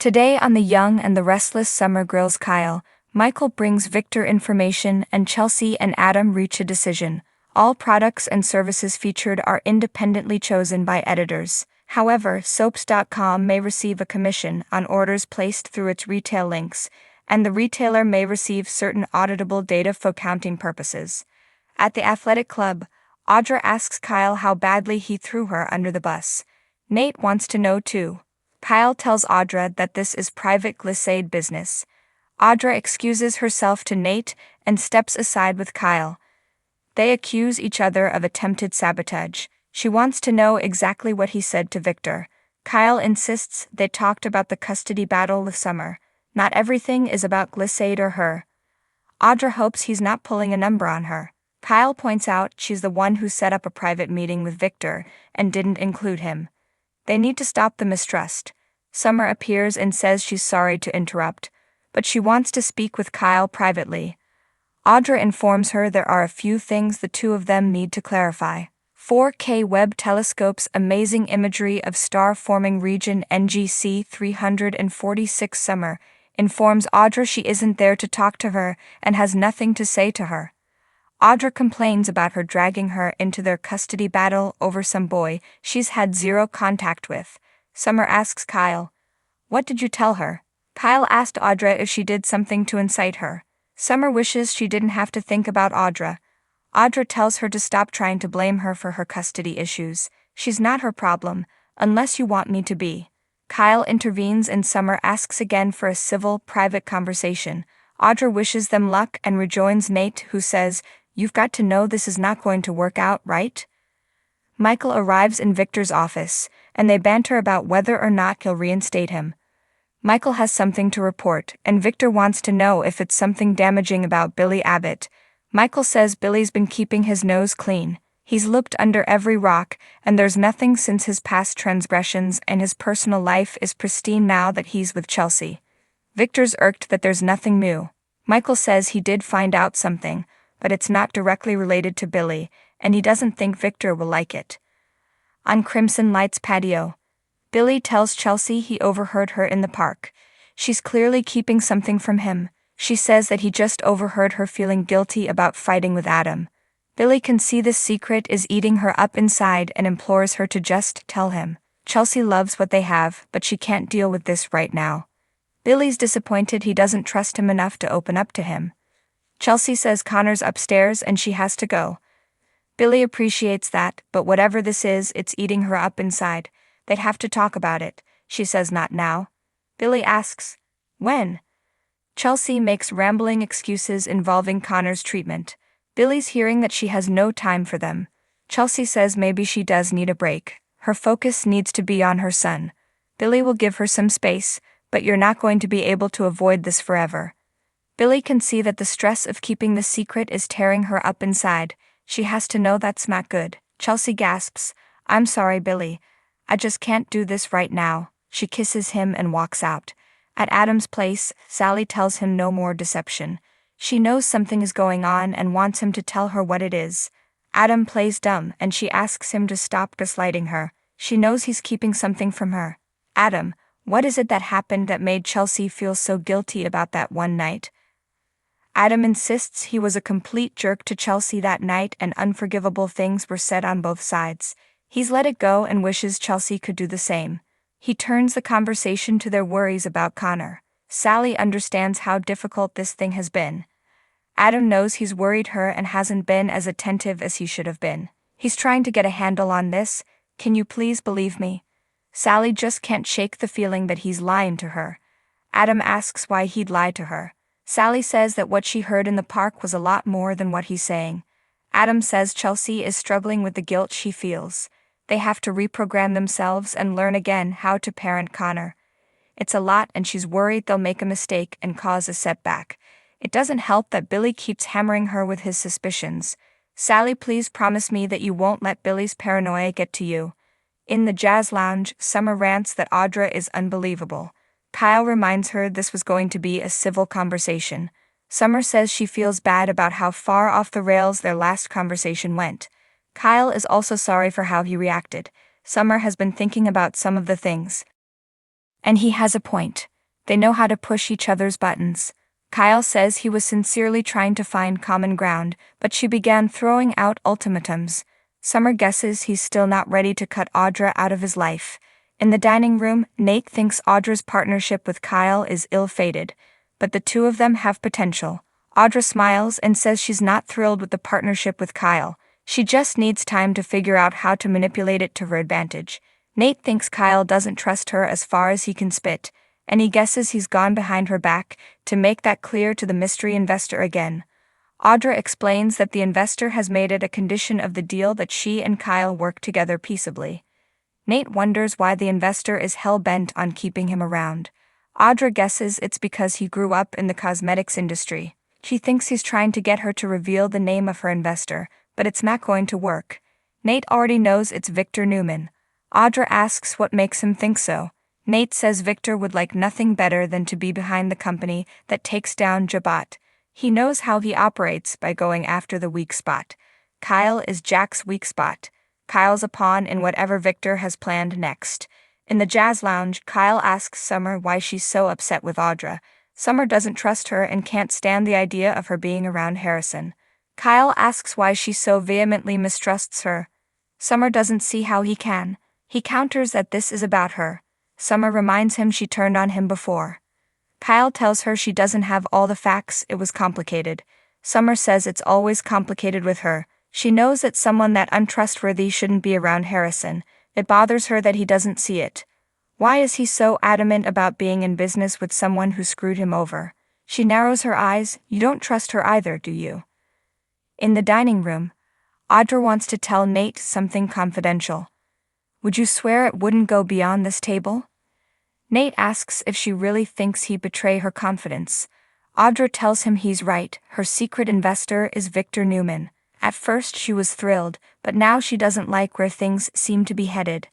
Today on The Young and the Restless Summer Grills Kyle, Michael brings Victor information and Chelsea and Adam reach a decision. All products and services featured are independently chosen by editors. However, soaps.com may receive a commission on orders placed through its retail links, and the retailer may receive certain auditable data for counting purposes. At the athletic club, Audra asks Kyle how badly he threw her under the bus. Nate wants to know too. Kyle tells Audra that this is private glissade business. Audra excuses herself to Nate and steps aside with Kyle. They accuse each other of attempted sabotage. She wants to know exactly what he said to Victor. Kyle insists they talked about the custody battle with Summer. Not everything is about glissade or her. Audra hopes he's not pulling a number on her. Kyle points out she's the one who set up a private meeting with Victor and didn't include him. They need to stop the mistrust. Summer appears and says she's sorry to interrupt, but she wants to speak with Kyle privately. Audra informs her there are a few things the two of them need to clarify. 4K Webb telescope's amazing imagery of star-forming region NGC 346 Summer informs Audra she isn't there to talk to her and has nothing to say to her. Audra complains about her dragging her into their custody battle over some boy she's had zero contact with. Summer asks Kyle, "What did you tell her?" Kyle asked Audra if she did something to incite her. Summer wishes she didn't have to think about Audra. Audra tells her to stop trying to blame her for her custody issues. She's not her problem, unless you want me to be. Kyle intervenes and Summer asks again for a civil, private conversation. Audra wishes them luck and rejoins Nate, who says, "You've got to know this is not going to work out, right?" Michael arrives in Victor's office, and they banter about whether or not he'll reinstate him. Michael has something to report, and Victor wants to know if it's something damaging about Billy Abbott. Michael says Billy's been keeping his nose clean. He's looked under every rock, and there's nothing since his past transgressions, and his personal life is pristine now that he's with Chelsea. Victor's irked that there's nothing new. Michael says he did find out something, but it's not directly related to Billy, and he doesn't think Victor will like it. On Crimson Light's patio, Billy tells Chelsea he overheard her in the park. She's clearly keeping something from him. She says that he just overheard her feeling guilty about fighting with Adam. Billy can see this secret is eating her up inside and implores her to just tell him. Chelsea loves what they have, but she can't deal with this right now. Billy's disappointed he doesn't trust him enough to open up to him. Chelsea says Connor's upstairs and she has to go. Billy appreciates that, but whatever this is, it's eating her up inside. They'd have to talk about it. She says not now. Billy asks, when? Chelsea makes rambling excuses involving Connor's treatment. Billy's hearing that she has no time for them. Chelsea says maybe she does need a break. Her focus needs to be on her son. Billy will give her some space, but you're not going to be able to avoid this forever. Billy can see that the stress of keeping the secret is tearing her up inside. She has to know that's not good. Chelsea gasps, "I'm sorry, Billy. I just can't do this right now." She kisses him and walks out. At Adam's place, Sally tells him no more deception. She knows something is going on and wants him to tell her what it is. Adam plays dumb and she asks him to stop gaslighting her. She knows he's keeping something from her. "Adam, what is it that happened that made Chelsea feel so guilty about that one night?" Adam insists he was a complete jerk to Chelsea that night and unforgivable things were said on both sides. He's let it go and wishes Chelsea could do the same. He turns the conversation to their worries about Connor. Sally understands how difficult this thing has been. Adam knows he's worried her and hasn't been as attentive as he should have been. He's trying to get a handle on this. "Can you please believe me?" Sally just can't shake the feeling that he's lying to her. Adam asks why he'd lie to her. Sally says that what she heard in the park was a lot more than what he's saying. Adam says Chelsea is struggling with the guilt she feels. They have to reprogram themselves and learn again how to parent Connor. It's a lot and she's worried they'll make a mistake and cause a setback. It doesn't help that Billy keeps hammering her with his suspicions. "Sally, please promise me that you won't let Billy's paranoia get to you." In the jazz lounge, Summer rants that Audra is unbelievable. Kyle reminds her this was going to be a civil conversation. Summer says she feels bad about how far off the rails their last conversation went. Kyle is also sorry for how he reacted. Summer has been thinking about some of the things. And he has a point. They know how to push each other's buttons. Kyle says he was sincerely trying to find common ground, but she began throwing out ultimatums. Summer guesses he's still not ready to cut Audra out of his life. In the dining room, Nate thinks Audra's partnership with Kyle is ill-fated, but the two of them have potential. Audra smiles and says she's not thrilled with the partnership with Kyle. She just needs time to figure out how to manipulate it to her advantage. Nate thinks Kyle doesn't trust her as far as he can spit, and he guesses he's gone behind her back to make that clear to the mystery investor again. Audra explains that the investor has made it a condition of the deal that she and Kyle work together peaceably. Nate wonders why the investor is hell-bent on keeping him around. Audra guesses it's because he grew up in the cosmetics industry. She thinks he's trying to get her to reveal the name of her investor, but it's not going to work. Nate already knows it's Victor Newman. Audra asks what makes him think so. Nate says Victor would like nothing better than to be behind the company that takes down Jabot. He knows how he operates by going after the weak spot. Kyle is Jack's weak spot. Kyle's a pawn in whatever Victor has planned next. In the jazz lounge, Kyle asks Summer why she's so upset with Audra. Summer doesn't trust her and can't stand the idea of her being around Harrison. Kyle asks why she so vehemently mistrusts her. Summer doesn't see how he can. He counters that this is about her. Summer reminds him she turned on him before. Kyle tells her she doesn't have all the facts, it was complicated. Summer says it's always complicated with her. She knows that someone that untrustworthy shouldn't be around Harrison. It bothers her that he doesn't see it. Why is he so adamant about being in business with someone who screwed him over? She narrows her eyes. You don't trust her either, do you? In the dining room, Audra wants to tell Nate something confidential. Would you swear it wouldn't go beyond this table? Nate asks if she really thinks he'd betray her confidence. Audra tells him he's right. Her secret investor is Victor Newman. At first she was thrilled, but now she doesn't like where things seem to be headed.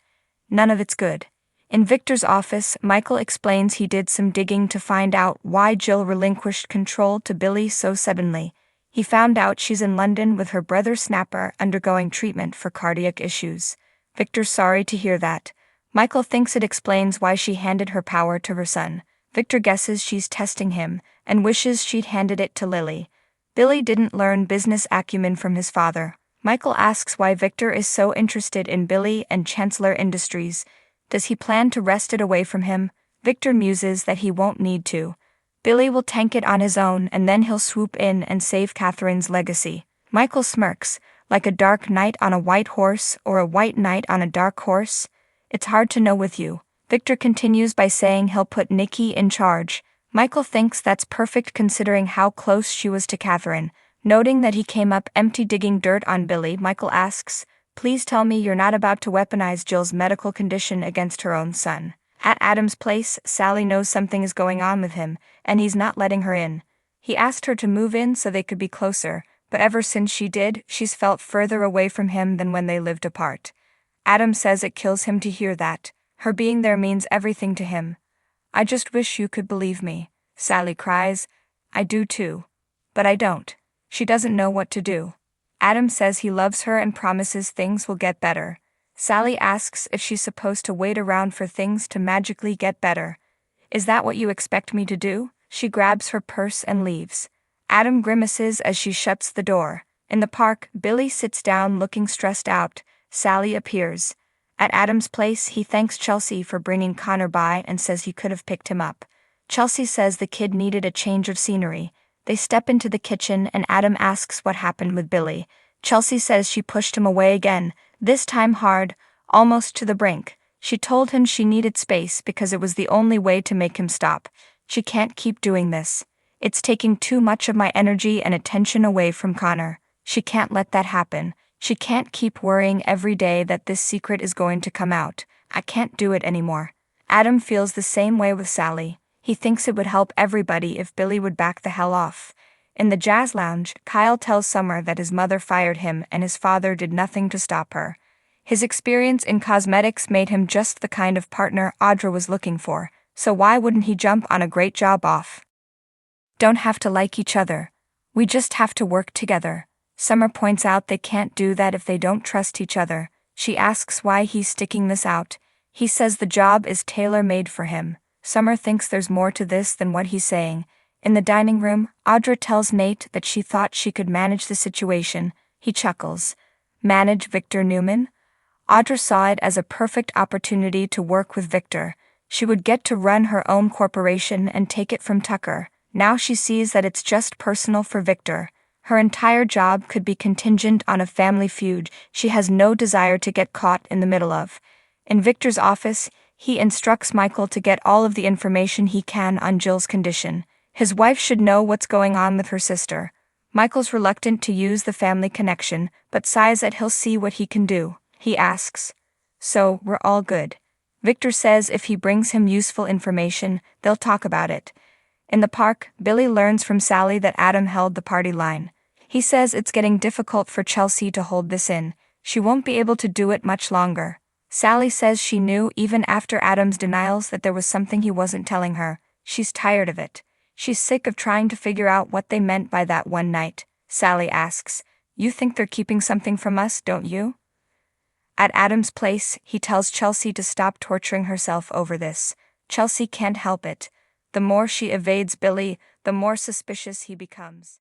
None of it's good. In Victor's office, Michael explains he did some digging to find out why Jill relinquished control to Billy so suddenly. He found out she's in London with her brother Snapper undergoing treatment for cardiac issues. Victor's sorry to hear that. Michael thinks it explains why she handed her power to her son. Victor guesses she's testing him, and wishes she'd handed it to Lily. Billy didn't learn business acumen from his father. Michael asks why Victor is so interested in Billy and Chancellor Industries. Does he plan to wrest it away from him? Victor muses that he won't need to. Billy will tank it on his own and then he'll swoop in and save Catherine's legacy. Michael smirks, like a dark knight on a white horse or a white knight on a dark horse. It's hard to know with you. Victor continues by saying he'll put Nikki in charge. Michael thinks that's perfect considering how close she was to Catherine. Noting that he came up empty digging dirt on Billy, Michael asks, please tell me you're not about to weaponize Jill's medical condition against her own son. At Adam's place, Sally knows something is going on with him, and he's not letting her in. He asked her to move in so they could be closer, but ever since she did, she's felt further away from him than when they lived apart. Adam says it kills him to hear that. Her being there means everything to him. I just wish you could believe me. Sally cries. I do too. But I don't. She doesn't know what to do. Adam says he loves her and promises things will get better. Sally asks if she's supposed to wait around for things to magically get better. Is that what you expect me to do? She grabs her purse and leaves. Adam grimaces as she shuts the door. In the park, Billy sits down looking stressed out. Sally appears. At Adam's place, he thanks Chelsea for bringing Connor by and says he could have picked him up. Chelsea says the kid needed a change of scenery. They step into the kitchen and Adam asks what happened with Billy. Chelsea says she pushed him away again, this time hard, almost to the brink. She told him she needed space because it was the only way to make him stop. She can't keep doing this. It's taking too much of my energy and attention away from Connor. She can't let that happen. She can't keep worrying every day that this secret is going to come out. I can't do it anymore. Adam feels the same way with Sally. He thinks it would help everybody if Billy would back the hell off. In the jazz lounge, Kyle tells Summer that his mother fired him and his father did nothing to stop her. His experience in cosmetics made him just the kind of partner Audra was looking for, so why wouldn't he jump on a great job off? Don't have to like each other. We just have to work together. Summer points out they can't do that if they don't trust each other. She asks why he's sticking this out. He says the job is tailor-made for him. Summer thinks there's more to this than what he's saying. In the dining room, Audra tells Nate that she thought she could manage the situation. He chuckles. Manage Victor Newman? Audra saw it as a perfect opportunity to work with Victor. She would get to run her own corporation and take it from Tucker. Now she sees that it's just personal for Victor. Her entire job could be contingent on a family feud she has no desire to get caught in the middle of. In Victor's office, he instructs Michael to get all of the information he can on Jill's condition. His wife should know what's going on with her sister. Michael's reluctant to use the family connection, but sighs that he'll see what he can do. He asks, "So, we're all good?" Victor says if he brings him useful information, they'll talk about it. In the park, Billy learns from Sally that Adam held the party line. He says it's getting difficult for Chelsea to hold this in. She won't be able to do it much longer. Sally says she knew even after Adam's denials that there was something he wasn't telling her. She's tired of it. She's sick of trying to figure out what they meant by that one night. Sally asks, "You think they're keeping something from us, don't you?" At Adam's place, he tells Chelsea to stop torturing herself over this. Chelsea can't help it. The more she evades Billy, the more suspicious he becomes.